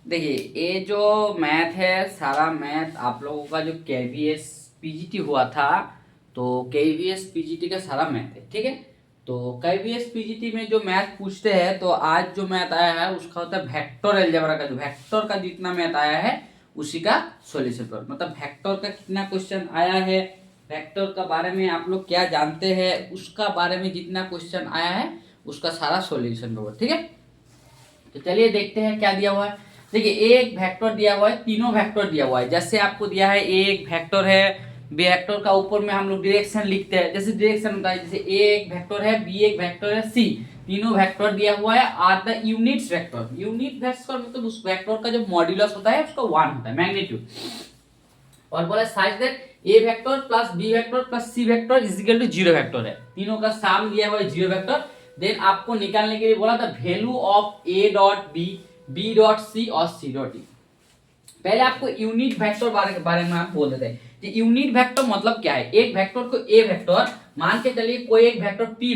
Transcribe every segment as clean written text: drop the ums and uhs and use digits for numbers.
देखिए ये जो मैथ है सारा मैथ आप लोगों का जो केवीएस पीजीटी हुआ था, तो केवीएस पीजीटी का सारा मैथ है, ठीक है। तो केवीएस पीजीटी में जो मैथ पूछते हैं, तो आज जो मैथ आया है उसका होता है वेक्टर अलजेब्रा का, जो वेक्टर का जितना मैथ आया है उसी का सॉल्यूशन पर, मतलब वेक्टर का कितना क्वेश्चन आया है, वेक्टर का बारे में आप लोग क्या जानते हैं, उसका बारे में जितना क्वेश्चन आया है उसका सारा सॉल्यूशन पेपर, ठीक है। तो चलिए देखते हैं क्या दिया हुआ है। देखिए एक वेक्टर दिया हुआ है, तीनों वेक्टर दिया हुआ है। जैसे आपको दिया है एक वेक्टर है, वेक्टर का ऊपर में हम लोग डायरेक्शन लिखते हैं, जैसे डायरेक्शन होता है, जैसे ए एक वेक्टर है, बी एक वेक्टर है, सी तीनों वेक्टर दिया हुआ है। Are the units vector, unit vector मतलब उस वेक्टर का जो मॉड्यूलस होता है उसका 1 होता है, मैग्नीट्यूड। और बोला says that a vector plus B vector plus C vector is equal to 0 vector है, तीनों का सम दिया हुआ है 0 वेक्टर। देन आपको निकालने के लिए बोला था value of A dot b dot सी और सी डॉट डी। पहले आपको यूनिट वेक्टर बारे में आप बोल देते हैं कि यूनिट वेक्टर मतलब क्या है। एक वेक्टर को ए वेक्टर मान के चलिए, कोई एक vector P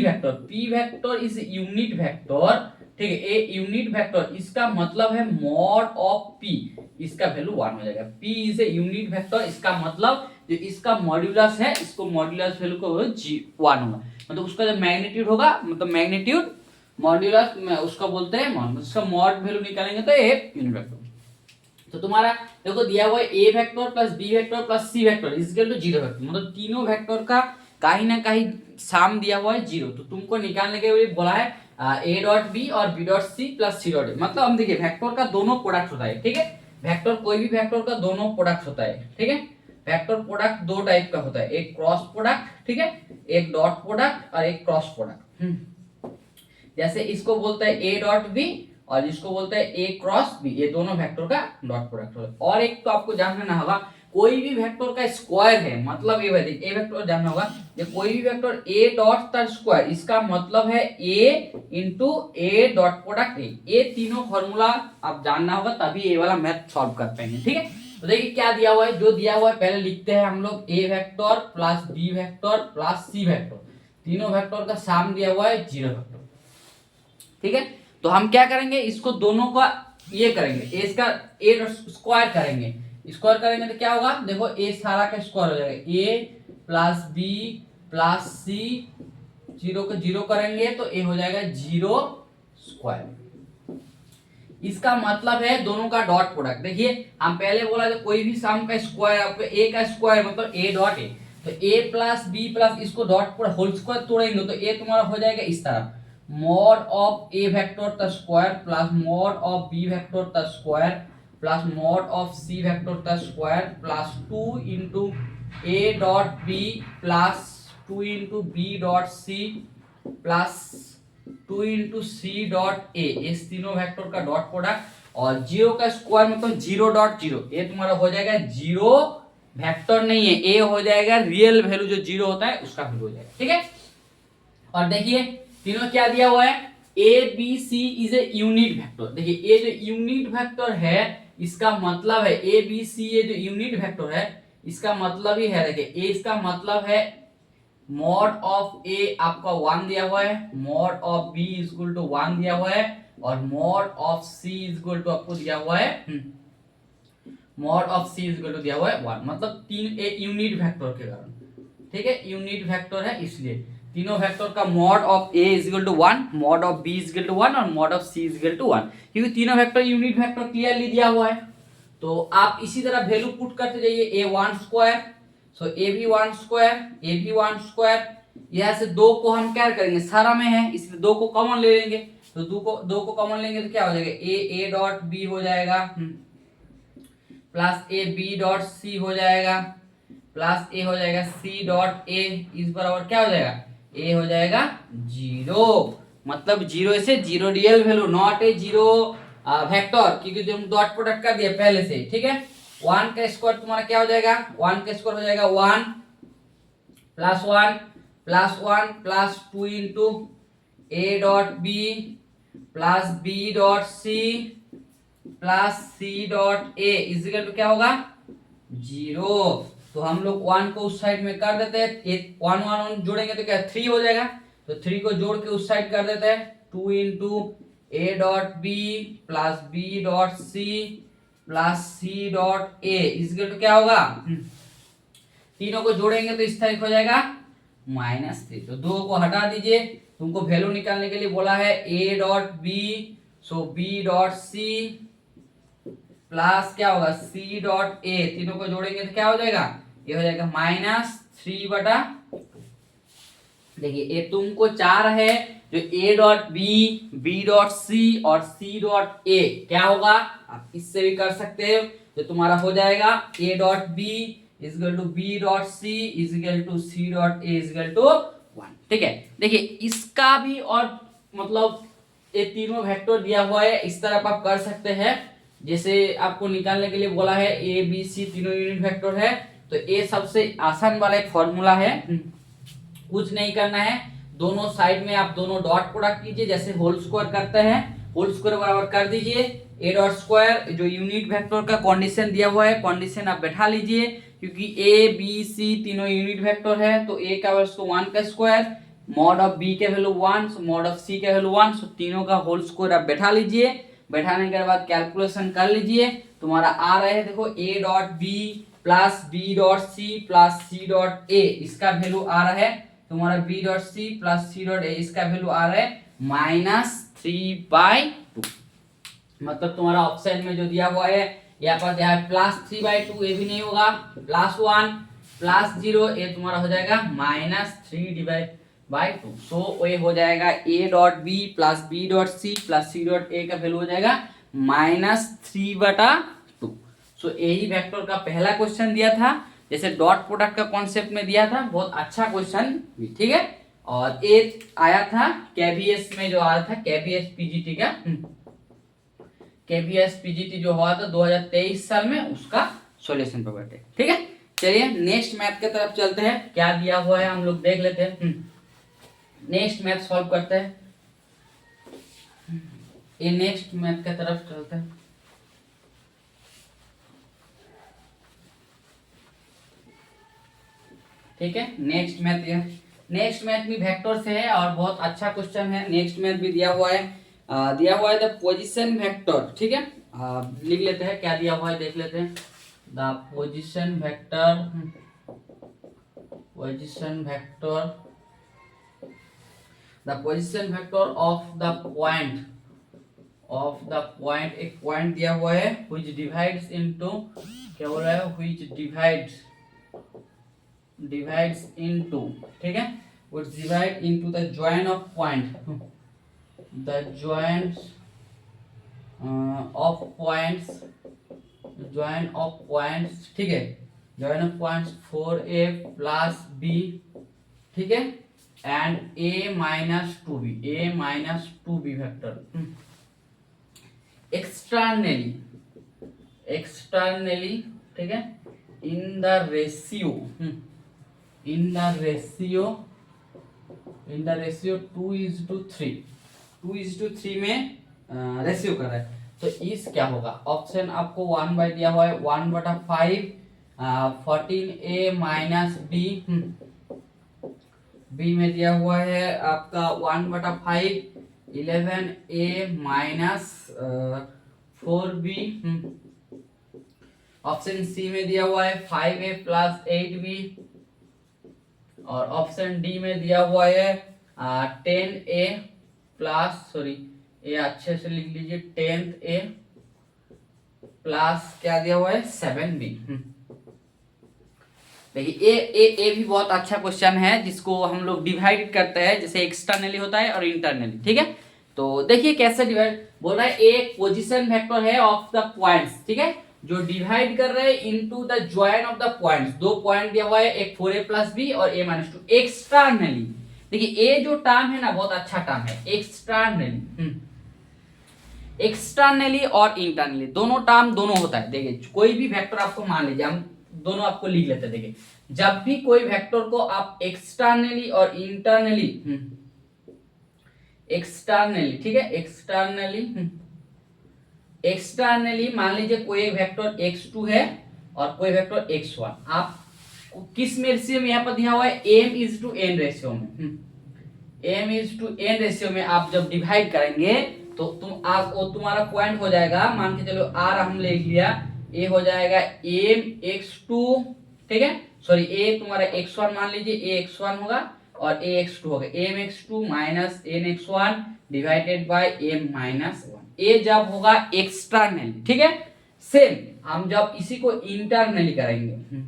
vector is unit vector, ठीक है। ए यूनिट वेक्टर इसका मतलब है मॉड ऑफ पी, इसका वैल्यू 1 हो जाएगा। P is a unit vector, इसका मतलब जो इसका मॉड्यूलस है, इसको मॉड्यूलस वैल्यू को 1 होगा, मतलब उसका जो मैग्नीट्यूड होगा, मतलब मैग्नीट्यूड मॉड्यूलस उसका बोलते हैं मॉड, उसका मॉड वैल्यू निकालेंगे तो एक यूनिट वेक्टर। तो तुम्हारा देखो दिया हुआ है A vector plus B vector plus C vector is equal to 0 vector, मतलब तीनों वेक्टर का कहीं ना कहीं सम दिया हुआ है 0। तो तुमको निकालने के लिए बोला है ए डॉट बी और b dot c plus c dot a, मतलब हम देखिए वेक्टर का दोनों प्रोडक्ट होता है, ठीक है। वेक्टर कोई भी वेक्टर का दोनों प्रोडक्ट होता है, ठीक है। वेक्टर प्रोडक्ट दो टाइप का होता है, एक क्रॉस प्रोडक्ट, ठीक है, एक डॉट प्रोडक्ट और एक क्रॉस प्रोडक्ट। जैसे इसको बोलते हैं ए डॉट बी और जिसको बोलते हैं ए क्रॉस बी, ये दोनों वेक्टर का डॉट प्रोडक्ट होता है। और एक तो आपको जानना होगा कोई भी वेक्टर का स्क्वायर है, मतलब ये ए वेक्टर जानना होगा, ये कोई भी वेक्टर ए डॉट का स्क्वायर, इसका मतलब है A into A dot product A. ये तीनों फॉर्मूला आप जानना होगा, तभी ये वाला मैथ सॉल्व कर पाएंगे, ठीक है। तो देखिए क्या दिया हुआ है, जो दिया हुआ है पहले लिखते हैं हम लोग A vector plus B vector plus C vector, तीनों वेक्टर का सम दिया हुआ है 0 वेक्टर, ठीक है। तो हम क्या करेंगे, इसको दोनों का ये करेंगे, ए इसका ए स्क्वायर करेंगे, स्क्वायर करेंगे तो क्या होगा, देखो ए सारा का स्क्वायर हो जाएगा, ए प्लस बी प्लस सी, 0 को 0 करेंगे तो ए हो जाएगा 0 स्क्वायर। इसका मतलब है दोनों का डॉट प्रोडक्ट। देखिए हम पहले बोला जो कोई भी सम का स्क्वायर, ए का स्क्वायर मतलब ए डॉट ए, तो ए प्लस बी प्लस इसको डॉट पर होल स्क्वायर तोड़ेंगे तो ए तुम्हारा हो जाएगा इस तरह, mod of a vector the square plus mod of b vector the square plus mod of c vector the square plus 2 into a dot b plus 2 into b dot c plus 2 into c dot a, इस तीनों vector का dot product. और 0 का square मतलब 0.0, ये तुम्हारा हो जाएगा 0 वेक्टर नहीं है, ए हो जाएगा रियल वैल्यू जो 0 होता है उसका वैल्यू हो जाएगा, ठीक है। और देखिए तीनों क्या दिया हुआ है, a b c is a unit vector. देखिए ये जो यूनिट वेक्टर है इसका मतलब है ए बी सी, ये जो यूनिट वेक्टर है इसका मतलब ही है, देखिए ए इसका मतलब है मॉड ऑफ ए आपका 1 दिया हुआ है, mod of b is equal to 1 दिया हुआ है, और mod of c is equal to आपको दिया हुआ है, mod of c is equal to दिया हुआ है 1, मतलब तीन ए यूनिट वेक्टर के कारण, ठीक है, यूनिट वेक्टर है इसलिए तीनों वेक्टर का mod of a is equal to 1, mod of b is equal to 1 और mod of c is equal to 1, क्योंकि तीनों वेक्टर यूनिट वेक्टर क्लियरली दिया हुआ है। तो आप इसी तरह वैल्यू पुट करते जाइए, a 1 square, so a b 1 square, a b 1 square, यहां से 2 को हम क्या करेंगे, सारा में है इसलिए 2 को कॉमन ले लेंगे, तो 2 को कॉमन लेंगे तो क्या हो जाएगा, ए डॉट बी हो जाएगा plus a b dot c हो जाएगा प्लस ए हो जाएगा सी डॉट ए, इस बराबर क्या हो जाएगा, ए हो जाएगा 0, मतलब 0 से 0 real value, not a 0 vector, क्योंकि जो हम डॉट प्रोडक्ट कर दिए पहले से, ठीक है। 1 का स्क्वायर तुम्हारा क्या हो जाएगा, 1 का स्क्वायर हो जाएगा 1 plus 1 plus 1 plus 2 into A dot b plus b dot c plus c dot a is equal to क्या होगा 0। तो हम लोग 1 को उस साइड में कर देते हैं, 1 1 जोड़ेंगे तो क्या 3 हो जाएगा, तो 3 को जोड़ के उस साइड कर देते हैं, 2 into A dot b plus b dot c plus c dot a equal to क्या होगा, तीनों को जोड़ेंगे तो इस तरह हो जाएगा -3। तो दो को हटा दीजिए, तुमको वैल्यू निकालने के लिए बोला है a dot b, so b dot c plus क्या होगा c डॉट a, तीनों को जोड़ेंगे तो क्या हो जाएगा, ये हो जाएगा -3 बटा, देखिए ये तुमको चार है, जो a dot b, b dot सी और c डॉट a क्या होगा, आप इससे भी कर सकते हो, तो तुम्हारा हो जाएगा a dot b is equal to b dot c is equal to c dot a is equal to 1। ठीक है, देखिए इसका भी और मतलब ये तीनों वेक्टर दिया हुआ है, इस तरह आप कर सकते हैं। जैसे आपको निकालने के लिए बोला है a b c तीनों यूनिट वेक्टर है, तो a सबसे आसान वाला एक फॉर्मूला है, कुछ नहीं करना है, दोनों साइड में आप दोनों डॉट प्रोडक्ट कीजिए, जैसे होल स्क्वायर करते हैं, होल स्क्वायर बराबर कर दीजिए a डॉट स्क्वायर, जो यूनिट वेक्टर का कंडीशन दिया हुआ है कंडीशन आप बैठा लीजिए, क्योंकि a b c तीनों यूनिट वेक्टर है, तो a का वैल्यू 1 का स्क्वायर, मॉड ऑफ b के value 1, so mod of c के वैल्यू 1, सो तीनों का होल स्क्वायर आप बैठा लीजिए, बैठाने के बाद कैलकुलेशन कर लीजिए, तुम्हारा आ रहा है देखो a dot b plus b dot c plus c dot a, इसका वैल्यू आ रहा है तुम्हारा b dot c plus c dot a, इसका वैल्यू आ रहा है -3/2। मतलब तुम्हारा ऑप्शन में जो दिया हुआ है यहाँ पर क्या है +3/2, ये भी नहीं होगा, +1 +0, ये तुम्हारा हो जाएगा -3/2। सो ये हो जाएगा a dot b plus b dot c plus c dot a का वैल्यू हो जाएगा -3/2। सो यही वेक्टर का पहला क्वेश्चन दिया था, जैसे डॉट प्रोडक्ट का कॉन्सेप्ट में दिया था, बहुत अच्छा क्वेश्चन भी, ठीक है। और एक आया था केबीएस में, जो आया था केबीएस पीजीटी का, केबीएस पीजीटी जो हुआ था 2023 साल में, उसका सॉल्यूशन पर बैठे, ठीक है। चलिए नेक्स्ट मैथ के तरफ चलते हैं, क्या दिया हुआ है हम लोग देख लेते हैं। नेक्स्ट मैथ सॉल्व करते हैं, ये नेक्स्ट मैथ के तरफ चलते हैं। ठीक है, नेक्स्ट मैथ, नेक्स्ट मैथ भी वेक्टर से है और बहुत अच्छा क्वेश्चन है। नेक्स्ट मैथ भी दिया हुआ है, द पोजीशन वेक्टर, ठीक है। लिख लेते हैं क्या दिया हुआ है, देख लेते हैं। The position vector, position vector, the position vector of the point, of the point, एक पॉइंट दिया हुआ है व्हिच डिवाइड्स इनटू, क्या बोल रहा है, व्हिच divides into, ठीक है, would divide into the join of point, the joins of points, join of points, ठीक है, join of points 4a plus b, ठीक है, and a minus 2b, a minus 2b vector externally, externally, ठीक है, in the ratio, in the ratio 2:3, 2:3 में ratio कर रहा है, तो इस क्या होगा, ऑप्शन आपको 1 दिया हुआ है, 1/5, 14a माइनस b, b में दिया हुआ है आपका 1/5, 11a minus 4b, option C में दिया हुआ है 5a प्लस 8b, और ऑप्शन डी में दिया हुआ है 10a प्लस, सॉरी ये अच्छे से लिख लीजिए, 10a प्लस क्या दिया हुआ है 7b। देखिए ए भी बहुत अच्छा क्वेश्चन है, जिसको हम लोग डिवाइड करते हैं, जैसे एक्सटर्नली होता है और इंटरनली, ठीक है। तो देखिए कैसे डिवाइड, बोल रहा है एक पोजीशन वेक्टर है ऑफ द पॉइंट्स, ठीक है, जो डिवाइड कर रहे हैं into the join of the points, दो पॉइंट दिया हुआ है, एक 4a प्लस b और a माइनस 2 एक्सटर्नली। देखिए ए जो टर्म है ना, बहुत अच्छा टर्म है, एक्सटर्नली, एक्सटर्नली और इंटरनली दोनों टर्म दोनों होता है। देखिए कोई भी वेक्टर आपको मान लीजिए, हम दोनों आपको लिख लेते हैं। देखिए जब भी कोई वेक्टर को आप एक्सटर्नली और इंटरनली, एक्सटर्नली, ठीक है, एक्सटर्नली, एक्सटर्नली मान लीजिए कोई वेक्टर x2 है और कोई वेक्टर x1, आप किस में रेशियो में यहाँ पर दिया हुआ है, m/n रेशियो में, m/n रेशियो में आप जब डिवाइड करेंगे तो तुम आप वो तुम्हारा पॉइंट हो जाएगा, मान के चलो आर हम ले लिया, ए हो जाएगा एम एक्स टू, ठीक है, सॉरी ए तुम्हारा एक्स वन मान लीजिए, ए एक्स वन होगा और ए एक्स टू होगा, M x two minus N x one divided by M minus one. A जब होगा एक्सटर्नली, ठीक है, सेम हम जब इसी को इंटरनली करेंगे,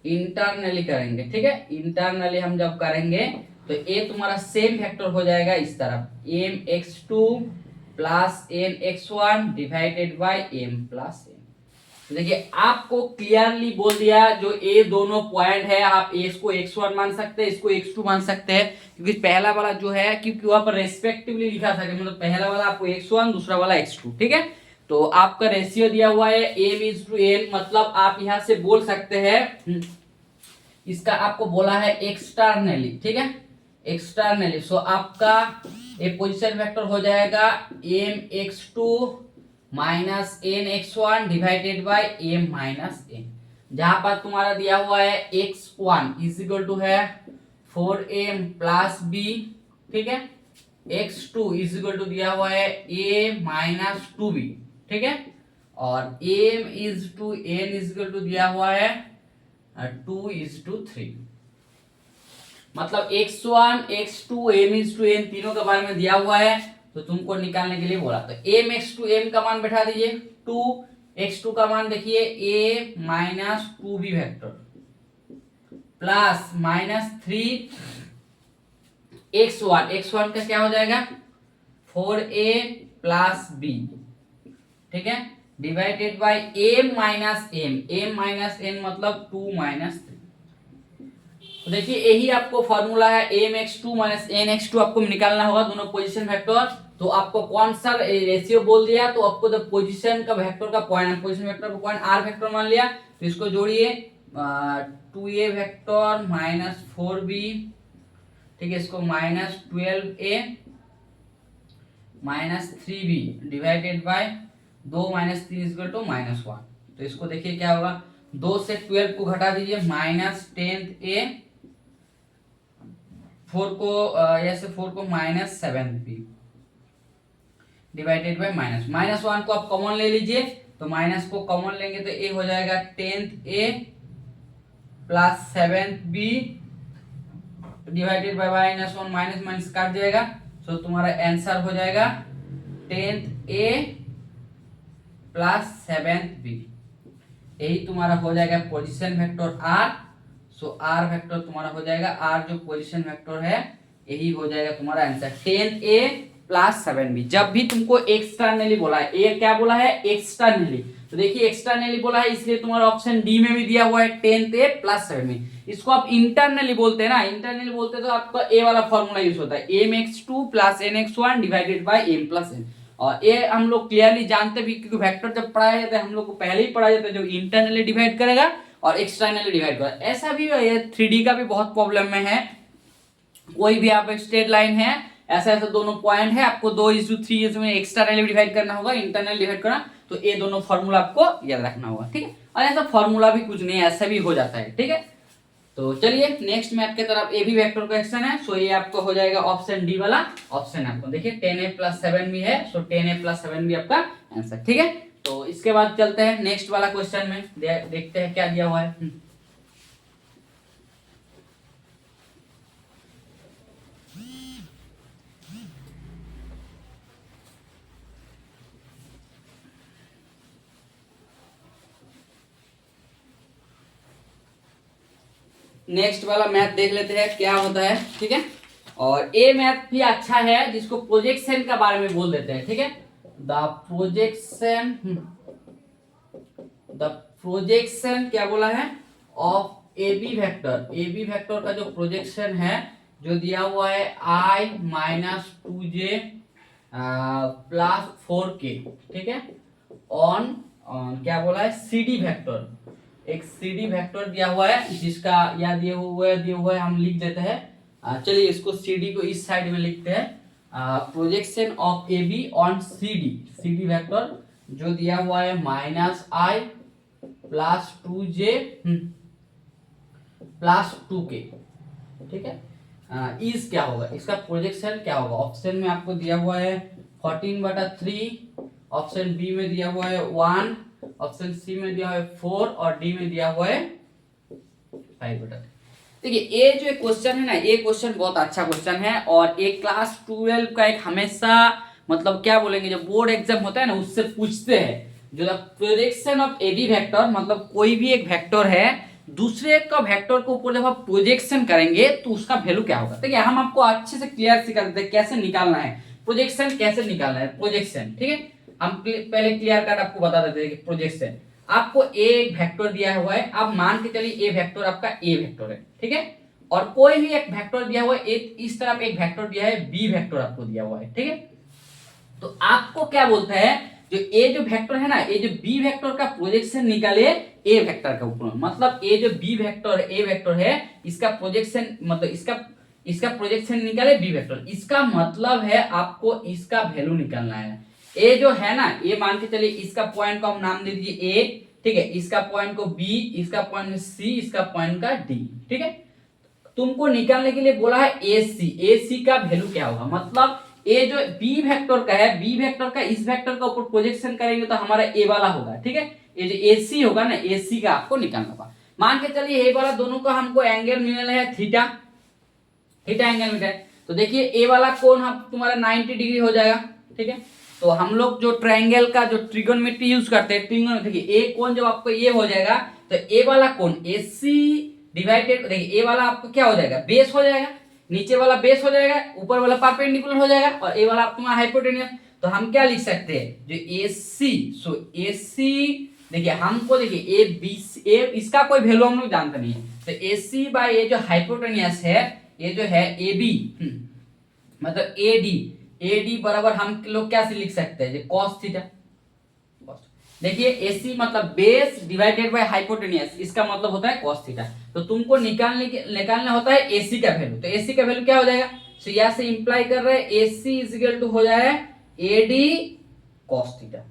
इंटरनली करेंगे, ठीक है, इंटरनली हम जब करेंगे तो ए तुम्हारा सेम फैक्टर हो जाएगा इस तरफ, m x two plus n x one divided by m plus n. तो देखिए आपको क्लियरली बोल दिया, जो ए दोनों पॉइंट है आप ए इसको x1 मान सकते हैं, इसको x2 मान सकते हैं, क्योंकि पहला वाला जो है, क्योंकि वहां पर रेस्पेक्टिवली लिखा था, मतलब पहला वाला आपको x1 दूसरा वाला x2, ठीक है। तो आपका रेशियो दिया हुआ है m/n, मतलब आप यहां से बोल सकते हैं, इसका आपको बोला है एक्सटर्नली, ठीक है, एक्सटर्नली। सो आपका ये पोजीशन वेक्टर हो जाएगा mx2 minus N x one divided by M minus n, जहां पर तुम्हारा दिया हुआ है x1 इज इक्वल टू है 4m प्लस b, ठीक है, x2 इज इक्वल टू दिया हुआ है a माइनस 2b, ठीक है, और m is two n is equal to दिया हुआ है 2:3, मतलब x1 x2 m is two n तीनों के बारे में दिया हुआ है, तो तुमको निकालने के लिए बोला। तो m x टू m का मान बैठा दीजिए, 2 x2 का मान देखिए a minus 2b vector plus minus 3 x1 का क्या हो जाएगा 4a प्लस b, ठीक है, divided by m minus n मतलब 2 माइनस 3। तो देखिए यही आपको फॉर्मूला है, mx2 माइनस nx2 आपको निकालना होगा दोनों पोजीशन वेक्टर। तो आपको कौन सा रेशियो बोल दिया, तो आपको द पोजीशन का वेक्टर का पॉइंट, पोजीशन वेक्टर का पॉइंट r वेक्टर मान लिया, तो इसको जोड़िए 2a वेक्टर माइनस 4b, ठीक है, इसको minus 12a minus 3b divided by 2 minus 3 equal to minus 1। तो इसको देखिए क्या होगा, 2 से 12 को घटा दीजिए, माइनस 10a, 4 को minus 7b divided by minus 1 को आप कॉमन ले लीजिए, तो माइनस को कॉमन लेंगे तो a हो जाएगा 10a plus 7b divided by minus 1, minus minus काट जाएगा, तो तुम्हारा आंसर हो जाएगा 10a प्लस 7b, यही तुम्हारा हो जाएगा पोजीशन वेक्टर r। सो r वेक्टर तुम्हारा हो जाएगा, r जो पोजीशन वेक्टर है यही हो जाएगा तुम्हारा आंसर 10a प्लस 7b। जब भी तुमको एक्सटर्नली बोला है, ए क्या बोला है एक्सटर्नली, तो देखिए एक्सटर्नली बोला है इसलिए तुम्हारा ऑप्शन डी में भी दिया हुआ है 10a प्लस 7b। इसको आप इंटरनली बोलते हैं ना, इंटरनली बोलते हैं तो आपका ए वाला फॉर्मूला यूज होता है, mx2 plus nx1 divided by m plus n। और ये हम लोग क्लियरली जानते भी, क्योंकि वेक्टर जब पढ़ाया जाता है हम लोग को पहले ही पढ़ा जाता है, जो इंटरनली डिवाइड करेगा और एक्सटर्नली डिवाइड करेगा। ऐसा भी ये 3D का भी बहुत प्रॉब्लम में है, कोई भी आप स्ट्रेट लाइन है, ऐसा ऐसा दोनों पॉइंट है, आपको 2:3 में एक्सटर्नली डिवाइड करना होगा, इंटरनली डिवाइड करना, तो ये दोनों फॉर्मूला आपको याद रखना होगा, ठीक है। और ऐसा फॉर्मूला भी कुछ नहीं है, ऐसा भी हो जाता है, ठीक है। तो चलिए नेक्स्ट मैथ के तरफ, ए भी वेक्टर क्वेश्चन है, सो ये आपको हो जाएगा ऑप्शन डी वाला ऑप्शन आपको देखिए 10a प्लस 7b है, सो 10a प्लस 7b आपका आंसर, ठीक है। तो इसके बाद चलते हैं नेक्स्ट वाला क्वेश्चन में, देखते हैं क्या दिया हुआ है। नेक्स्ट वाला मैथ देख लेते हैं क्या होता है, ठीक है। और ए मैथ भी अच्छा है, जिसको प्रोजेक्शन के बारे में बोल देते हैं, ठीक है। द प्रोजेक्शन क्या बोला है ऑफ ए बी वेक्टर का जो प्रोजेक्शन है, जो दिया हुआ है i minus 2j plus 4k, ठीक है, ऑन क्या बोला है सी डी वेक्टर, एक CD वेक्टर दिया हुआ है, जिसका या दिए हुए हम लिख देते हैं। चलिए इसको CD को इस साइड में लिखते हैं, projection of AB on CD vector जो दिया हुआ है minus i plus 2j plus 2k, ठीक है। इज क्या होगा, इसका प्रोजेक्शन क्या होगा। ऑप्शन में आपको दिया हुआ है 14/3, ऑप्शन बी में दिया हुआ है 1, ऑप्शन सी में दिया हुआ है 4 और डी में दिया हुआ है 5/3। देखिए ये जो क्वेश्चन है ना, ये क्वेश्चन बहुत अच्छा क्वेश्चन है और एक क्लास 12 का एक हमेशा मतलब क्या बोलेंगे, जब बोर्ड एग्जाम होता है ना उससे पूछते हैं जो प्रोजेक्शन ऑफ एनी वेक्टर, मतलब कोई भी एक वेक्टर है दूसरे का वेक्टर के ऊपर जब आप प्रोजेक्शन करेंगे तो उसका वैल्यू क्या होगा। देखिए हम आपको अच्छे से क्लियर सिखा देते हैं कैसे निकालना है प्रोजेक्शन, कैसे निकालना है प्रोजेक्शन। ठीक है, हम पहले क्लियर कट आपको बता देते हैं कि प्रोजेक्शन आपको एक वेक्टर दिया हुआ है, आप मान के चलिए ए वेक्टर आपका ए वेक्टर है, ठीक है, और कोई भी एक वेक्टर दिया हुआ है, इस तरफ एक वेक्टर दिया है बी वेक्टर आपको दिया हुआ है, ठीक है। तो आपको क्या बोलता है, जो ए जो वेक्टर है ना, ये जो बी वेक्टर का प्रोजेक्शन निकाले ए वेक्टर के ऊपर, मतलब ये जो बी वेक्टर ए वेक्टर है इसका प्रोजेक्शन, मतलब इसका प्रोजेक्शन निकाले बी वेक्टर। इसका मतलब है आपको इसका वैल्यू निकालना है। ए जो है ना, ये मान के चलिए इसका पॉइंट को हम नाम दे दीजिए ए, ठीक है, इसका पॉइंट को बी, इसका पॉइंट सी, इसका पॉइंट का डी, ठीक है। तुमको निकालने के लिए बोला है ए सी का वैल्यू क्या होगा, मतलब ये जो बी वेक्टर का है, बी वेक्टर का इस वेक्टर का ऊपर प्रोजेक्शन करेंगे तो हमारा ए वाला होगा, ठीक है। ये जो ए सी होगा ना, ए सी का आपको निकालना होगा। मान के चलिए ए वाला दोनों का हमको एंगल मिलना है थीटा, थीटा एंगल मिला है, तो देखिए ए वाला कोण तुम्हारा 90 डिग्री हो जाएगा, ठीक है। तो हम लोग जो ट्रायंगल का जो ट्रिगोनोमेट्री यूज करते हैं, ट्रिगोन देखिए ए कोण जब आपको ये हो जाएगा तो ए वाला कोण AC डिवाइडेड, देखिए ए वाला आपको क्या हो जाएगा, बेस हो जाएगा, नीचे वाला बेस हो जाएगा, ऊपर वाला परपेंडिकुलर हो जाएगा और ए वाला तुम्हारा हाइपोटेन्यूस। तो हम क्या लिख सकते हैं, जो AC, सो AC देखिए हमको देखिए ए बी ए, इसका कोई वैल्यू हम लोग जानते नहीं है, तो AC बाय ये जो हाइपोटेन्यूस है, ये जो है AB, मतलब AD बराबर हम लोग क्या से लिख सकते हैं, cos थीटा। देखिए AC मतलब बेस डिवाइडेड बाय हाइपोटेन्यूस, इसका मतलब होता है cos थीटा। तो तुमको निकालना होता है AC का वैल्यू, तो AC का वैल्यू क्या हो जाएगा, तो यहां से इंप्लाई कर रहे हैं AC इज इक्वल टू हो जाए AD cos theta,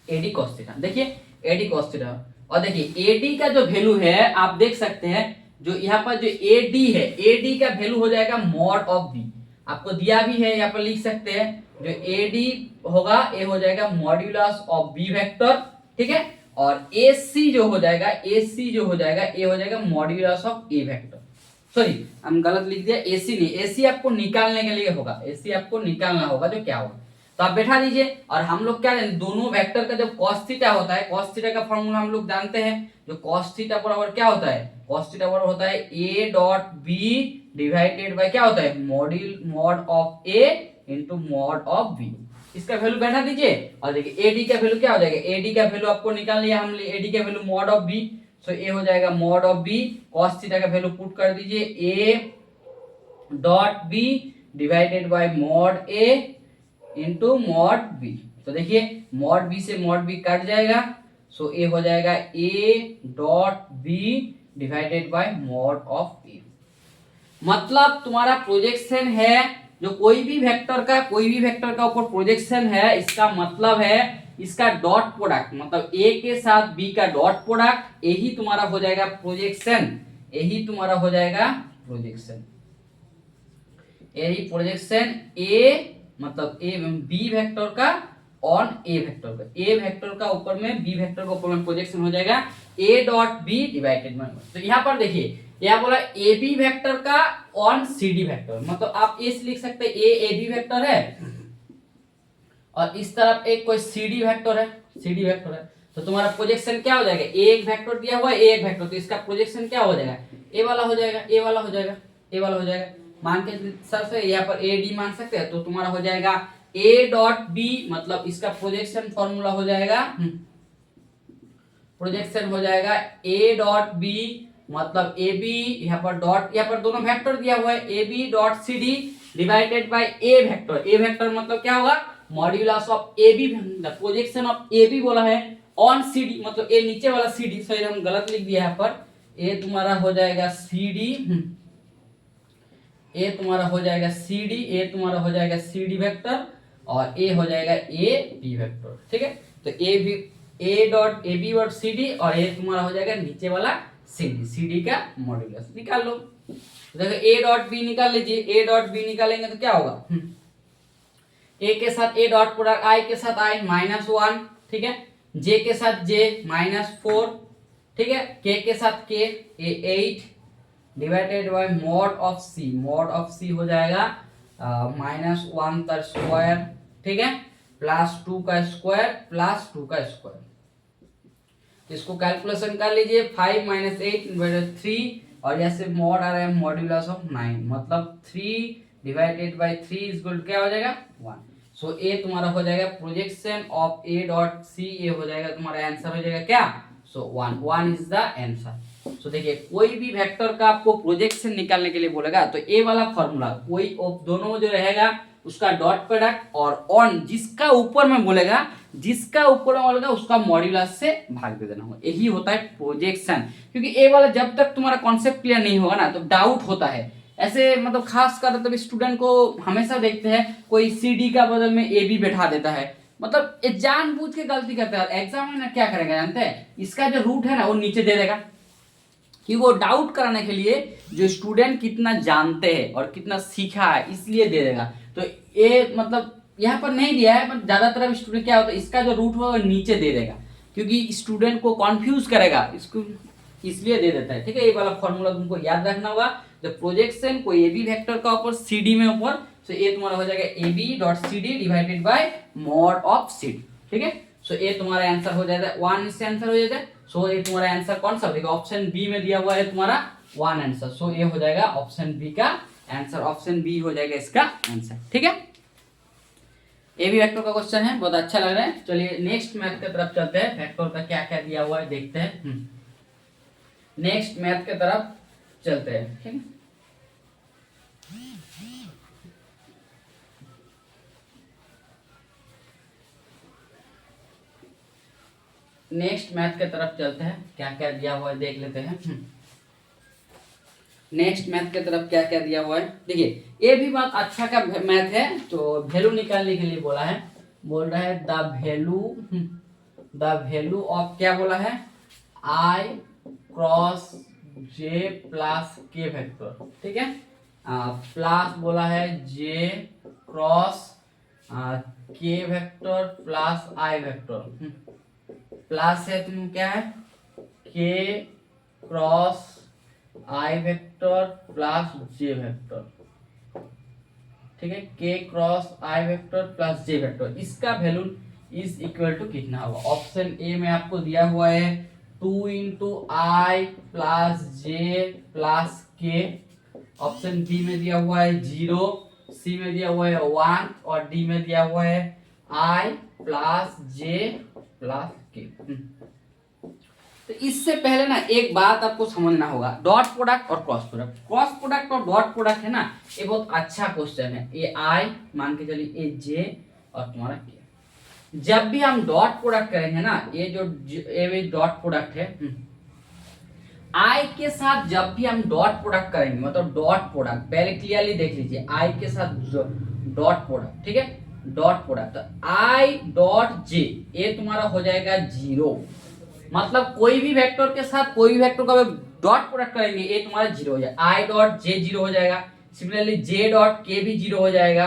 AD cos theta. देखिए AD cos थीटा, और देखिए AD का जो वैल्यू है आप देख सकते हैं, जो यहाँ पर जो AD है, AD का वैल्यू हो जाएगा मॉड ऑफ B, आपको दिया भी है, यहाँ पर लिख सकते हैं, जो AD होगा ये हो जाएगा मॉड्यूलस ऑफ B वेक्टर, ठीक है, और AC जो हो जाएगा, AC जो हो जाएगा ये हो जाएगा modulus of A vector. Sorry हम गलत लिख दिया, AC नहीं, AC आपको निकालने के लिए होगा, AC आपको निकालना होगा जो क्या होगा, तो आप बैठा दीजिए। और हम लोग क्या जाने, दोनों वेक्टर का जब cos थीटा होता है, cos थीटा का फॉर्मूला हम लोग जानते हैं, जो cos थीटा बराबर क्या होता है, cos थीटा बराबर होता है A dot B divided by क्या होता है, mod of A into mod of B। इसका वैल्यू बैठा दीजिए और देखिए AD का वैल्यू क्या हो जाएगा, AD का वैल्यू आपको निकाल लिया हम, AD का वैल्यू मॉड ऑफ B, सो ये हो जाएगा mod of B, cos theta का वैल्यू पुट कर दीजिए A dot B divided by mod A into mod B। तो देखिए मॉड B से मॉड B कट जाएगा, सो ये हो जाएगा A dot B divided by mod of A। मतलब तुम्हारा प्रोजेक्शन है, जो कोई भी वेक्टर का ऊपर प्रोजेक्शन है, इसका मतलब है इसका डॉट प्रोडक्ट, मतलब A के साथ B का डॉट प्रोडक्ट, यही तुम्हारा हो जाएगा प्रोजेक्शन, यही तुम्हारा हो जाएगा प्रोजेक्शन, यही प्रोजेक्शन A, मतलब A B वेक्टर का ऑन A वेक्टर का, A वेक्टर का ऊपर में B वेक्टर का ऊपर में प्रोजेक्शन हो जाएगा A dot B divided by. तो यहाँ पर देखिए यहाँ बोला ए बी वेक्टर का ऑन सी डी वेक्टर, मतलब आप इस लिख सकते हैं ए बी वेक्टर है और इस तरफ एक कोई सी डी वेक्टर है, तो तुम्हारा प्रोजेक्शन क्या हो जाएगा, एक वेक्टर दिया हुआ है एक वेक्टर, तो इसका प्रोजेक्शन क्या हो जाएगा, ए वाला हो जाएगा, ए वाला हो जाएगा, ए वाला हो जाएगा, मान के सबसे यहाँ पर ए डी मान सकते हैं, तो तुम्हारा हो जाएगा ए डॉट बी, मतलब इसका प्रोजेक्शन फॉर्मूला हो जाएगा, प्रोजेक्शन हो जाएगा ए डॉट बी, मतलब ए बी, यहाँ पर डॉट, यहाँ पर दोनों वेक्टर दिया हुआ है a b dot c d divided by a vector मतलब क्या होगा, modulus of a b, projection of a b बोला है ऑन सी डी, मतलब ए नीचे वाला सी डी, सॉरी हम गलत लिख दिया यहाँ पर, ए तुम्हारा हो जाएगा सी डी, ए तुम्हारा हो जाएगा सी डी, ए तुम्हारा हो जाएगा सी डी वेक्टर और ए हो जाएगा ए बी वेक्टर, ठीक है। तो a b, a dot a b dot c d और ए तुम्हारा हो जाएगा नीचे वाला सी डी का मॉड्यूलस, निकाल लो। देखो ए डॉट बी निकाल लीजिए, ए डॉट बी निकालेंगे तो क्या होगा, ए के साथ ए डॉट प्रोडक्ट, आई के साथ आई -1, ठीक है, जे के साथ जे -4, ठीक है, के साथ के 8 डिवाइडेड बाय मॉड ऑफ सी हो जाएगा -1 का स्क्वायर, ठीक है, +2 का स्क्वायर +2 का स्क्वायर। इसको कैलकुलेशन कर लीजिए, 5 - 8 3, और जैसे मॉड आ रहा है मॉड्यूलस ऑफ 9, मतलब 3 divided by 3 is equal to क्या हो जाएगा 1। सो ए तुम्हारा हो जाएगा projection of A dot C, A हो जाएगा तुम्हारा आंसर हो जाएगा क्या, so 1 is the answer. So देखिए कोई भी वेक्टर का आपको प्रोजेक्शन निकालने के लिए बोलेगा तो ए वाला फॉर्मूला, कोई दोनों जो रहेगा उसका डॉट प्रोडक्ट और ऑन जिसका ऊपर में बोलेगा, जिसका ऊपर में बोलेगा उसका मॉड्यूलस से भाग दे देना होगा, यही होता है प्रोजेक्शन। क्योंकि ए वाला जब तक तुम्हारा कॉन्सेप्ट क्लियर नहीं होगा ना तो डाउट होता है, ऐसे मतलब खास कर तब स्टूडेंट को हमेशा देखते हैं कोई सी डी का बदल में ए बी बैठा देता है, मतलब ये जानबूझ के गलती करता है। एग्जाम में ना क्या करेगा जानते हैं, इसका जो रूट है ना वो नीचे दे देगा, कि वो डाउट कराने के लिए जो स्टूडेंट कितना जानते हैं और कितना सीखा है इसलिए दे देगा। तो ये मतलब यहाँ पर नहीं दिया है, पर ज्यादातर अब स्टूडेंट क्या होता है इसका जो रूट होगा नीचे दे देगा, क्योंकि स्टूडेंट को कंफ्यूज करेगा, इसको इसलिए दे देता है, ठीक है। ये वाला फॉर्मूला तुमको याद रखना होगा, जब प्रोजेक्शन कोई ए बी वेक्टर का ऊपर सी डी में ऊपर, तो ये तुम्हारा हो जाएगा a b dot c d divided by mod of c d, ठीक है। सो ये तुम्हारा आंसर हो जाएगा 1, इससे आंसर हो जाएगा। सो ये तुम्हारा आंसर कौन सा होगा, ऑप्शन बी में दिया हुआ है तुम्हारा 1 आंसर। सो ये हो जाएगा ऑप्शन बी का आंसर, ऑप्शन बी हो जाएगा इसका आंसर, ठीक है। ये भी वेक्टर का क्वेश्चन है, बहुत अच्छा लग रहा है। चलिए नेक्स्ट मैथ की तरफ चलते हैं, वेक्टर का क्या क्या दिया हुआ है देखते हैं। नेक्स्ट मैथ की तरफ चलते हैं, ठीक है। नेक्स्ट मैथ की तरफ चलते हैं, क्या क्या दिया हुआ है देख लेते हैं। नेक्स्ट मैथ की तरफ क्या क्या दिया हुआ है देखिए, ये भी बात अच्छा का मैथ है। तो वैल्यू निकालने के लिए बोला है, बोल रहा है द वैल्यू ऑफ क्या बोला है, आई क्रॉस जे प्लस के वेक्टर, ठीक है, प्लस बोला है जे क्रॉस के वेक्टर प्लस आई वेक्टर, प्लस है तुम क्या है के क्रॉस आई वेक्टर प्लस जे वेक्टर, ठीक है, के क्रॉस आई वेक्टर प्लस जे वेक्टर, इसका वैल्यू इज इक्वल टू कितना होगा। ऑप्शन ए में आपको दिया हुआ है 2 इंटू आई प्लस जे प्लस के, ऑप्शन बी में दिया हुआ है 0, सी में दिया हुआ है 1 और डी में दिया हुआ है आई प्लस जे प्लस के। तो इससे पहले ना एक बात आपको समझना होगा, डॉट प्रोडक्ट और क्रॉस प्रोडक्ट। क्रॉस प्रोडक्ट और डॉट प्रोडक्ट है ना, ये बहुत अच्छा क्वेश्चन है। ये आई मान के चलिए, ये जे और तुम्हारा के, जब भी हम डॉट प्रोडक्ट करेंगे ना, ये जो ये डॉट प्रोडक्ट है, आई के साथ जब भी हम डॉट प्रोडक्ट करेंगे, मतलब डॉट प्रोडक्ट पहले क्लियरली देख लीजिए, आई के साथ डॉट प्रोडक्ट, ठीक है, डॉट प्रोडक्ट, तो आई डॉट जे ये तुम्हारा हो जाएगा 0, मतलब कोई भी वेक्टर के साथ कोई भी वेक्टर का डॉट प्रोडक्ट करेंगे ये तुम्हारा 0 हो जाएगा, आई डॉट जे 0 हो जाएगा, सिमिलरली जे डॉट के भी 0 हो जाएगा,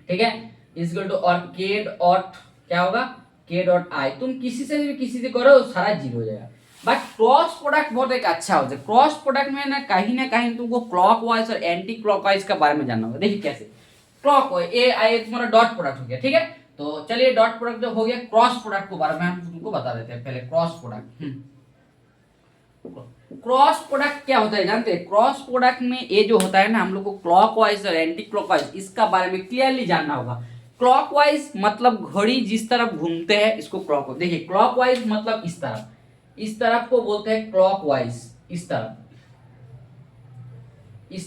ठीक है, इक्वल टू, और के डॉट क्या होगा, के डॉट आई, तुम किसी से करो सारा 0 हो जाएगा। बट क्रॉस प्रोडक्ट बहुत एक अच्छा होता है। क्रॉस प्रोडक्ट में ना कहीं तुमको क्लॉकवाइज और एंटी क्लॉकवाइज का बारे में जानना होगा। देखिए कैसे, क्लॉकवाइज ये आई तुम्हारा डॉट प्रोडक्ट हो गया, ठीक है। तो चलिए डॉट प्रोडक्ट जो हो गया, क्रॉस प्रोडक्ट के बारे में हम तुमको बता देते हैं पहले। क्रॉस प्रोडक्ट, क्रॉस प्रोडक्ट क्या होता है जानते हैं? क्रॉस प्रोडक्ट में ये जो होता है ना, हम लोग को क्लॉकवाइज और एंटी क्लॉकवाइज इसका बारे में क्लियरली जानना होगा। क्लॉकवाइज मतलब घड़ी जिस तरफ घूमते हैं इसको क्लॉकवाइज, देखिए क्लॉकवाइज मतलब इस तरफ को बोलते हैं क्लॉकवाइज, इस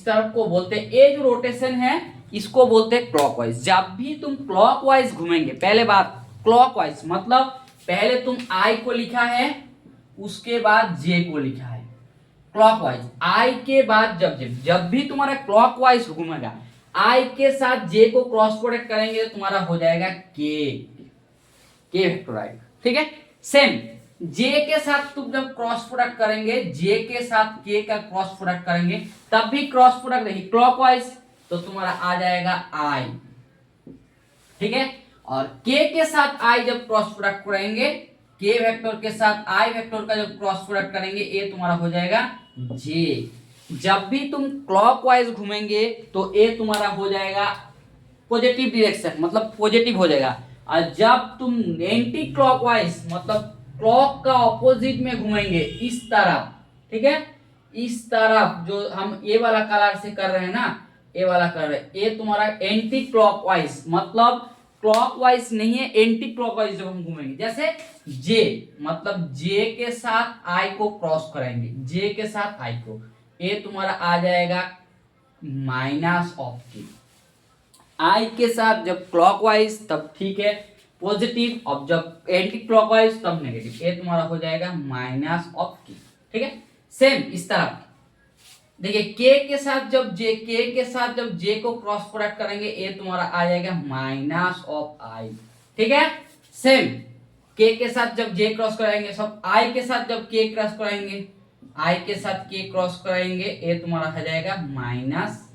तरफ को बोलते हैं, ये जो रोटेशन है इसको बोलते हैं क्लॉकवाइज। जब भी तुम क्लॉकवाइज घूमेंगे, पहले बात क्लॉकवाइज मतलब पहले तुम आई को लिखा है उसके बाद जे को लिखा है, क्लॉकवाइज आई के बाद जब भी तुम्हारा क्लॉकवाइज घूमेगा, आई के साथ जे को क्रॉस प्रोडक्ट करेंगे तो तुम्हारा हो जाएगा के वेक्टर आएगा, ठीक है। सेम जे के साथ तुम जब क्रॉस प्रोडक्ट करेंगे, जे के साथ के का क्रॉस प्रोडक्ट करेंगे तब भी क्रॉस प्रोडक्ट देखिए क्लॉकवाइज, तो तुम्हारा आ जाएगा आई, ठीक है। और के साथ आई जब क्रॉस प्रोडक्ट करेंगे, के वेक्टर के साथ आई वेक्टर का जब क्रॉस प्रोडक्ट करेंगे, ए तुम्हारा हो जाएगा जे। जब भी तुम क्लॉकवाइज घूमेंगे तो ए तुम्हारा हो जाएगा पॉजिटिव डायरेक्शन, मतलब पॉजिटिव हो जाएगा। और जब तुम एंटी क्लॉकवाइज मतलब क्लॉक का ऑपोजिट में घूमेंगे इस तरफ, ठीक है, इस तरफ जो हम ए वाला कलर से कर रहे हैं ना, ए वाला कर रहे हैं, ए तुम्हारा एंटी क्लॉकवाइज मतलब क्लॉकवाइज नहीं है, एंटी क्लॉकवाइज जब हम घूमेंगे, जैसे जे मतलब जे के साथ आई को क्रॉस करेंगे, जे के साथ आई को, ए तुम्हारा आ जाएगा माइनस ऑफ के। आई के साथ जब क्लॉकवाइज तब ठीक है पॉजिटिव, और जब एंटी क्लॉकवाइज तब नेगेटिव, ये तुम्हारा हो जाएगा माइनस ऑफ के, ठीक है। सेम इस तरह देखिए के साथ जब जे, के के साथ जब जे को क्रॉस प्रोडक्ट करेंगे, ये तुम्हारा आ जाएगा माइनस ऑफ आई, ठीक है। सेम के साथ जब जे क्रॉस कराएंगे, सब आई के साथ जब के क्रॉस कराएंगे, आई के साथ के क्रॉस कराएंगे, ये तुम्हारा हो जाएगा माइनस।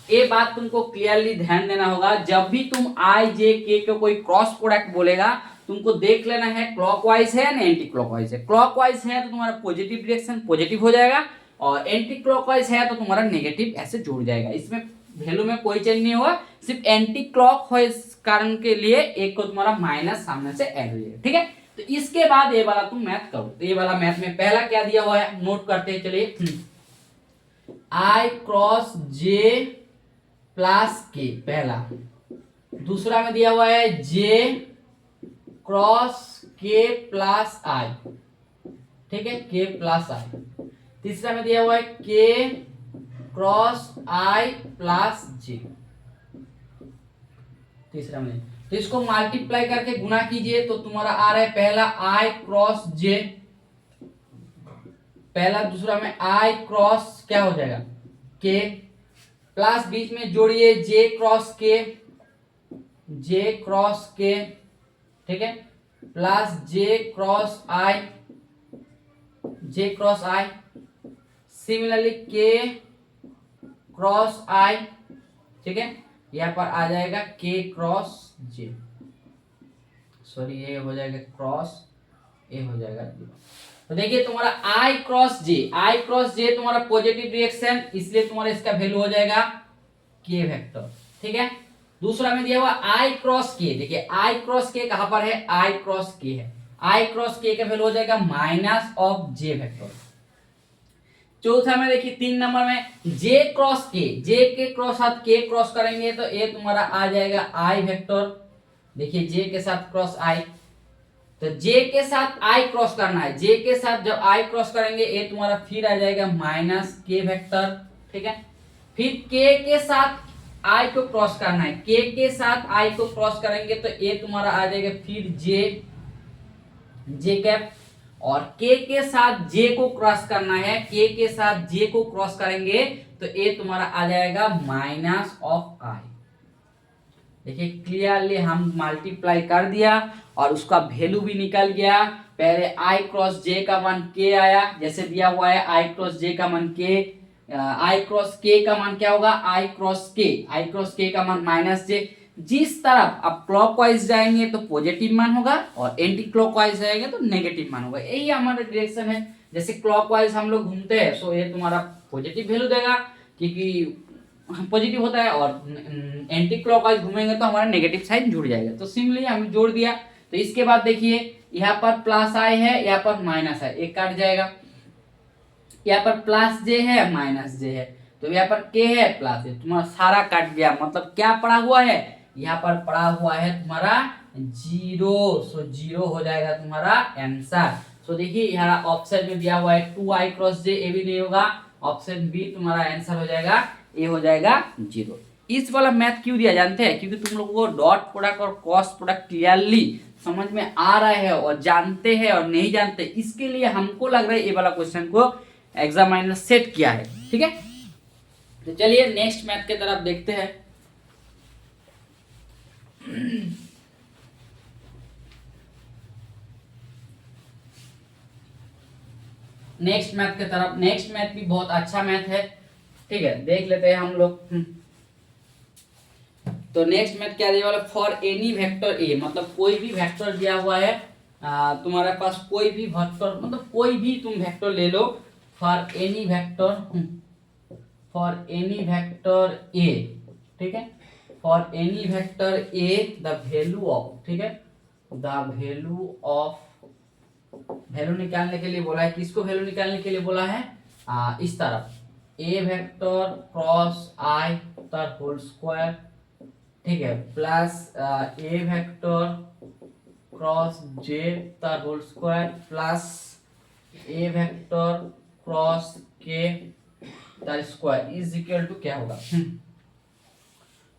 ये बात तुमको क्लियरली ध्यान देना होगा, जब भी तुम आई जे के को कोई क्रॉस प्रोडक्ट बोलेगा तुमको देख लेना है क्लॉकवाइज है ना एंटी क्लॉकवाइज है। क्लॉकवाइज है तो तुम्हारा पॉजिटिव डायरेक्शन पॉजिटिव हो जाएगा, और एंटी क्लॉकवाइज है तो तुम्हारा नेगेटिव ऐसे जुड़ जाएगा। इसमें वैल्यू में कोई चेंज नहीं होगा, सिर्फ एंटी क्लॉकवाइज कारण के लिए एक को तुम्हारा माइनस सामने से ऐड हो जाएगा, ठीक है। तो इसके बाद ये वाला तुम मैथ करो, तो ये वाला मैथ में पहला क्या दिया हुआ है नोट करते हैं चलिए। आई क्रॉस जे प्लस के पहला, दूसरा में दिया हुआ है जे क्रॉस के प्लस आई, ठीक है, के प्लस आई। तीसरा में दिया हुआ है के क्रॉस आई प्लस जे, तीसरा में। तो इसको मल्टीप्लाई करके गुना कीजिए तो तुम्हारा आ रहा है पहला आई क्रॉस जे, पहला, दूसरा में आई क्रॉस क्या हो जाएगा के, प्लस बीच में जोड़िए जे क्रॉस के, जे क्रॉस के, ठीक है, प्लस जे क्रॉस आई, जे क्रॉस आई, सिमिलरली के क्रॉस आई, ठीक है, यहां पर आ जाएगा के क्रॉस जे, सॉरी ये हो जाएगा क्रॉस, ये हो जाएगा जीरो। तो देखिए तुम्हारा आई क्रॉस जे तुम्हारा पॉजिटिव रिएक्शन, इसलिए तुम्हारा इसका वैल्यू हो जाएगा के वेक्टर, ठीक है। दूसरा में दिया हुआ आई क्रॉस के, देखिए आई क्रॉस के कहां पर है, आई क्रॉस के है, आई क्रॉस के का वैल्यू हो जाएगा माइनस ऑफ जे वेक्टर। चौथा में देखिए 3 नंबर में जे क्रॉस के, जे के क्रॉस साथ के क्रॉस करेंगे तो ये तुम्हारा आ जाएगा आई वेक्टर, देखिए जे के साथ क्रॉस आई, तो जे के साथ आई क्रॉस करना है, जे के साथ जब आई क्रॉस करेंगे ये तुम्हारा फिर आ जाएगा माइनस के वेक्टर, ठीक है। फिर के साथ आई को क्रॉस करना है, के साथ आई को क्रॉस करेंगे तो ये तुम्हारा आ जाएगा फिर जे कैप, और के साथ जे को क्रॉस करना है, के साथ जे को क्रॉस करेंगे तो ये तुम्हारा आ जाएगा माइनस ऑफ आई। देखिए क्लियरली हम मल्टीप्लाई कर दिया और उसका वैल्यू भी निकल गया। पहले आई क्रॉस जे का मान के आया, जैसे दिया हुआ है आई क्रॉस जे का मान के, आई क्रॉस के का मान क्या होगा, आई क्रॉस के का मान माइनस जे। जिस तरफ आप क्लॉकवाइज जाएंगे तो पॉजिटिव मान होगा और एंटी क्लॉकवाइज जाएंगे तो नेगेटिव मान होगा, यही हमारा डायरेक्शन है। जैसे क्लॉकवाइज हम लोग घूमते हैं सो ये तुम्हारा पॉजिटिव वैल्यू देगा क्योंकि पॉजिटिव होता है, और एंटी क्लॉकवाइज घूमेंगे तो हमारा नेगेटिव साइन जुड़ जाएगा। तो सिंपली हम जोड़ दिया। तो इसके बाद देखिए यहाँ पर प्लस आई है, यहाँ पर माइनस है, एक काट जाएगा, यहाँ पर प्लस जे है माइनस जे है, तो यहाँ पर के है प्लस है, तुम्हारा सारा काट गया। मतलब क्या पड़ा हुआ है, यहाँ पर पड़ा हुआ है तुम्हारा जीरो, सो जीरो हो जाएगा तुम्हारा आंसर। सो देखिए यहाँ ऑप्शन में दिया हुआ है 2i क्रॉस जे, ये भी नहीं होगा, ऑप्शन बी तुम्हारा आंसर हो जाएगा, ये हो जाएगा जीरो। इस वाला मैथ क्यों दिया जानते हैं, क्योंकि तुम लोगों को डॉट प्रोडक्ट और क्रॉस प्रोडक्ट क्लियरली समझ में आ रहा है और जानते हैं और नहीं जानते, इसके लिए हमको लग रहा है ये वाला क्वेश्चन को एग्जामिनर सेट किया है, ठीक है। तो चलिए नेक्स्ट मैथ की तरफ देखते हैं। नेक्स्ट मैथ की तरफ। नेक्स्ट मैथ भी बहुत अच्छा मैथ है, ठीक है, देख लेते हैं हम लोग। तो नेक्स्ट मैथ क्या दिया वाला, फॉर एनी वेक्टर ए, मतलब कोई भी वेक्टर दिया हुआ है, तुम्हारे पास कोई भी वेक्टर, मतलब कोई भी तुम वेक्टर ले लो, for any vector, for any vector A, ठीक है, for any vector A the value of, ठीक है, द वैल्यू ऑफ, वैल्यू निकालने के लिए बोला है, किसको वैल्यू निकालने के लिए बोला है, इस तरफ ए वेक्टर क्रॉस आई तर होल स्क्वायर, ठीक है, प्लस ए वेक्टर क्रॉस जे तर होल स्क्वायर प्लस ए वेक्टर क्रॉस के तर स्क्वायर इज इक्वल टू क्या होगा,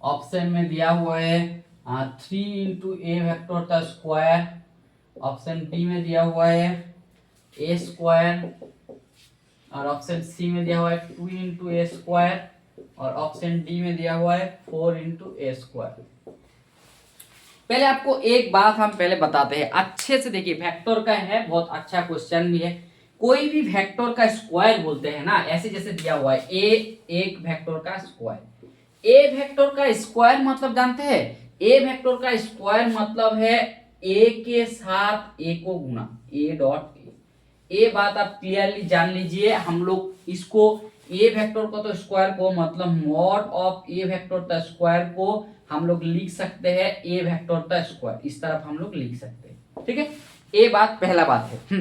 ऑप्शन में दिया हुआ है 3 इंटू ए वेक्टर का स्क्वायर, ऑप्शन डी में दिया हुआ है ए स्क्वायर, और ऑप्शन सी में दिया हुआ है 2 इंटू ए स्क्वायर, और ऑप्शन डी में दिया हुआ है 4 इंटू ए स्क्वायर। पहले आपको एक बात हम पहले बताते हैं, अच्छे से देखिए, वेक्टर का है, बहुत अच्छा क्वेश्चन भी है। कोई भी वेक्टर का स्क्वायर बोलते हैं ना, ऐसे जैसे दिया हुआ है ए, एक वेक्टर का स्क्वायर, ए वेक्टर का स्क्वायर मतलब जानते हैं, ए वेक्टर का स्क्वायर मतलब है ए के साथ ए को गुना, ए डॉट ए। ये बात आप क्लियरली जान लीजिए। हम लोग इसको ए वेक्टर को तो स्क्वायर को मतलब मॉड ऑफ ए वेक्टर का स्क्वायर को हम लोग लिख सकते हैं ए वेक्टर का स्क्वायर, इस तरफ हम लोग लिख सकते हैं, ठीक है। ये बात पहला बात है।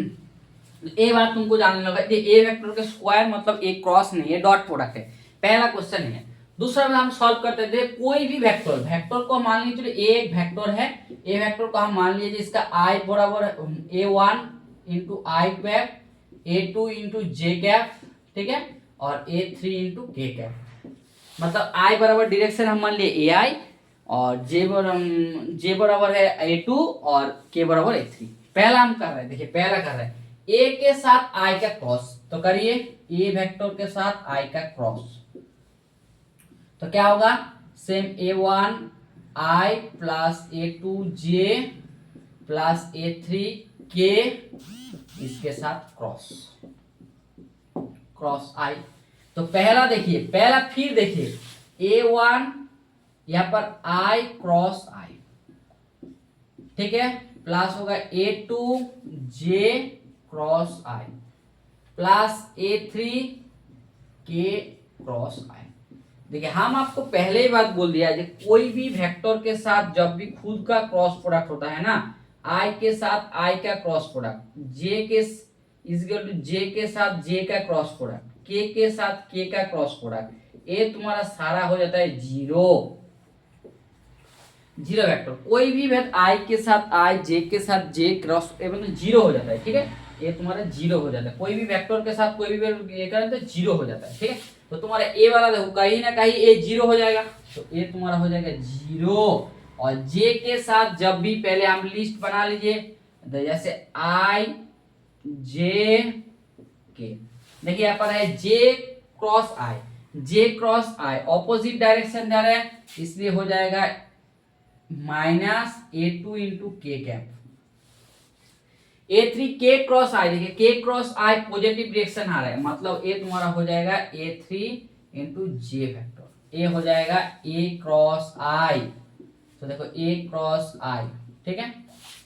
ये बात तुमको जानने लगा, ए वेक्टर का स्क्वायर मतलब एक क्रॉस नहीं है, डॉट प्रोडक्ट है, पहला क्वेश्चन है। दूसरा में हम सॉल्व करते थे, कोई भी वेक्टर, वेक्टर को मान लीजिए एक वेक्टर है, ए वेक्टर को हम मान लीजिए इसका आई बराबर a1 इंटू आई कैप, a2 इंटू जे कैप, ठीक है, और a3 इंटू के कैप। मतलब आई बराबर डायरेक्शन हम मान लिए ai, और जे बराबर है a2 और के बराबर a3। पहला हम कर रहे हैं, देखिए पहला कर रहे हैं ए के साथ आई का क्रॉस, तो करिए ए वेक्टर के साथ आई का क्रॉस, तो क्या होगा, same a1 i plus a2 j plus a3 k, इसके साथ क्रॉस, क्रॉस i। तो पहला देखिए, पहला फिर देखिए a1 यहां पर i क्रॉस i, ठीक है, प्लस होगा a2 j cross i plus a3 k cross i। देखिए हम आपको पहले ही बात बोल दिया है, कोई भी वेक्टर के साथ जब भी खुद का क्रॉस प्रोडक्ट होता है ना, i के साथ i का क्रॉस प्रोडक्ट, जे के साथ j का क्रॉस प्रोडक्ट, के साथ k का क्रॉस प्रोडक्ट, ये तुम्हारा सारा हो जाता है जीरो, जीरो वेक्टर। कोई भी वेक्टर i के साथ i, j के साथ j क्रॉस मतलब जीरो हो जाता है, ठीक है, ये तुम्हारा जीरो हो जाता है। कोई भी वेक्टर के साथ कोई भी ये करें तो जीरो हो जाता है, ठीक है। तो तुम्हारा ए वाला देखो कहीं ना कहीं ए जीरो हो जाएगा, तो ए तुम्हारा हो जाएगा जीरो। और जे के साथ जब भी, पहले हम लिस्ट बना लीजिए, जैसे आई जे के, देखिए यहाँ पर है जे क्रॉस आई, जे क्रॉस आई ऑपोजिट डायरेक्शन जा रहा है, इसलिए हो जाएगा माइनस a2 इंटू के कैप, a3 के क्रॉस आई, देखिए के क्रॉस आई पॉजिटिव डायरेक्शन आ रहा है, मतलब ए तुम्हारा हो जाएगा a3 इंटू जे वेक्टर, ए हो जाएगा a क्रॉस आई, तो देखो a क्रॉस आई, ठीक है,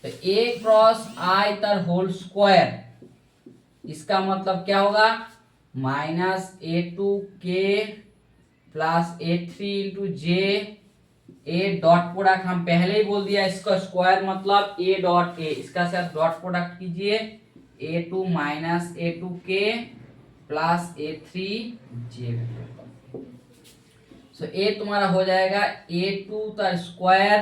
तो a क्रॉस आई तर होल स्क्वायर, इसका मतलब क्या होगा, माइनस a2 के प्लस a3 इंटू जे, ए डॉट प्रोडक्ट हम पहले ही बोल दिया, इसका स्क्वायर मतलब ए डॉट ए, इसका साथ डॉट प्रोडक्ट कीजिए, a2 माइनस a2 के plus a3 J, so A तुम्हारा हो जाएगा a2 का स्क्वायर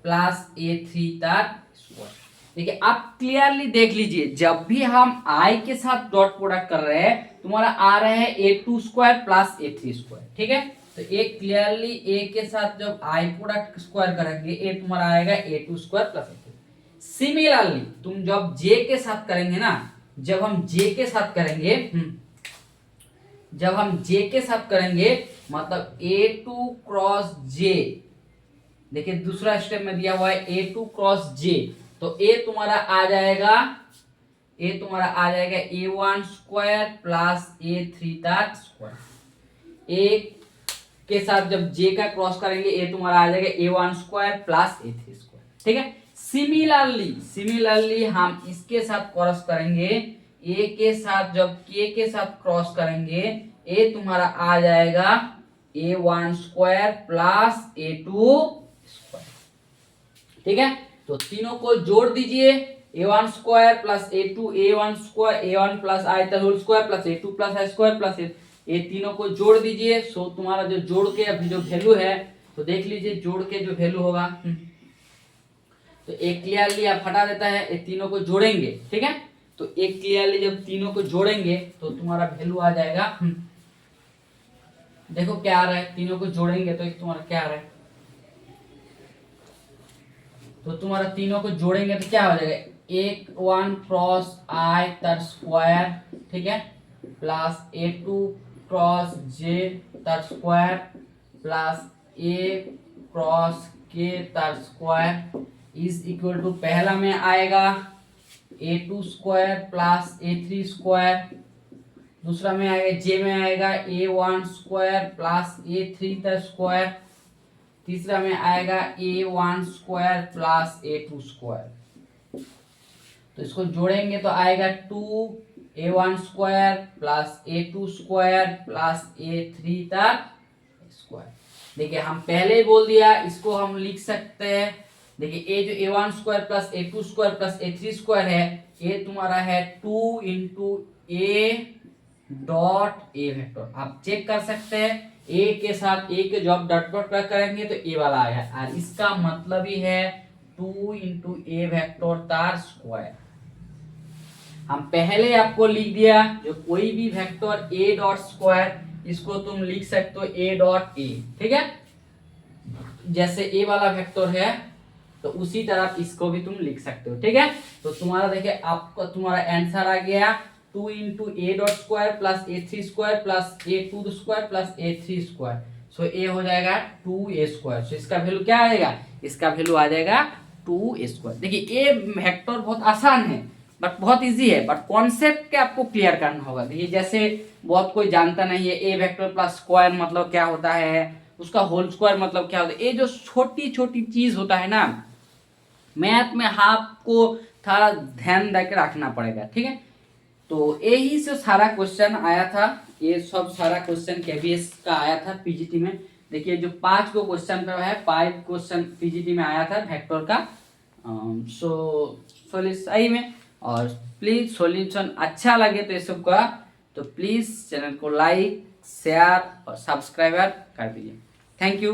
प्लस a3 का स्क्वायर। देखिए आप क्लियरली देख लीजिए, जब भी हम i के साथ डॉट प्रोडक्ट कर रहे हैं, तुम्हारा आ रहा है a2 square plus a3 square, ठीक है। तो एक क्लियरली ए के साथ जब आई प्रोडक्ट स्क्वायर करेंगे, ए तुम्हारा आएगा a2 square plus a3। Similarly तुम जब जे के साथ करेंगे ना, जब हम जे के साथ करेंगे, जब हम जे के साथ करेंगे मतलब a2 क्रॉस जे, देखिए दूसरा स्टेप में दिया हुआ है a2 क्रॉस जे, तो ए तुम्हारा आ जाएगा ये तुम्हारा आ जाएगा A1 स्क्वायर प्लस A3 का स्क्वायर। ए के साथ जब J का क्रॉस करेंगे ये तुम्हारा आ जाएगा A1 square plus A3 square, ठीक है। सिमिलरली हम इसके साथ क्रॉस करेंगे, A के साथ जब K के साथ क्रॉस करेंगे ये तुम्हारा आ जाएगा A1 square plus A2 square, ठीक है। तो तीनों को जोड़ दीजिए, A1 square plus A2, A1 square, A1 plus I का whole square plus A2 plus I square plus ये तीनों को जोड़ दीजिए। सो तुम्हारा जो जोड़ के अभी जो वैल्यू है तो देख लीजिए जोड़ के जो वैल्यू होगा, तो एक क्लियरली आप हटा देता है, ये तीनों को जोड़ेंगे, ठीक है। तो एक क्लियरली जब तीनों को जोड़ेंगे तो तुम्हारा वैल्यू आ जाएगा, देखो क्या आ रहा है, तीनों को जोड़ेंगे तो एक तुम्हारा क्या आ रहा है, तो तुम्हारा तीनों को जोड़ेंगे तो क्या हो जाएगा, A1 क्रॉस I तर स्क्वायर, ठीक है, प्लस A2 क्रॉस J तर square plus A cross K तर स्क्वायर इज इक्वल टू पहला में आएगा A2 square plus A3 square, दूसरा में आएगा J में आएगा A1 स्क्वायर प्लस A3 तर स्क्वायर, तीसरा में आएगा A1 square plus A2 square. तो इसको जोड़ेंगे तो आएगा 2A1 square plus A2 square plus A3 तक स्क्वायर। देखिए हम पहले ही बोल दिया, इसको हम लिख सकते हैं, देखिए ये जो A1 square plus A2 square plus A3 square है ये तुम्हारा है 2 into A dot A vector. आप चेक कर सकते हैं A के साथ A के जब डॉट डॉट करेंगे तो A वाला आएगा, और इसका मतलब ही है 2 इंटू A वेक्टर तार स्क्वायर। हम पहले आपको लिख दिया, जो कोई भी वेक्टर A डॉट स्क्वायर इसको तुम लिख सकते हो A डॉट A, ठीक है। जैसे A वाला वेक्टर है तो उसी तरह इसको भी तुम लिख सकते हो, ठीक है। तो तुम्हारा देखिए आपका तुम्हारा आंसर आ गया 2 into A dot square plus A3 square plus A2 square plus A3 square. So ये हो जाएगा 2A स्क्वायर। सो इसका वैल्यू क्या आ जाएगा, इसका वैल्यू आ जाएगा 2A स्क्वायर। देखिए ये वेक्टर बहुत आसान है बट बहुत इजी है, बट कॉन्सेप्ट के आपको क्लियर करना होगा। देखिए जैसे बहुत कोई जानता नहीं है A वेक्टर प्लस स्क्वायर मतलब क्या होता है, उसका होल स्क्वायर मतलब क्या होता है, ये जो छोटी छोटी चीज होता है ना मैथ में आपको थोड़ा ध्यान देकर रखना पड़ेगा, ठीक है। तो यही से सारा क्वेश्चन आया था, ये सब सारा क्वेश्चन केवीएस का आया था पीजीटी में। देखिए जो 5 को क्वेश्चन पे है 5 क्वेश्चन पीजीटी में आया था वेक्टर का। सॉल्यूशन सही में, और प्लीज सॉल्यूशन अच्छा लगे तो ये सब का तो प्लीज चैनल को लाइक शेयर और सब्सक्राइबर कर दीजिए। Thank you.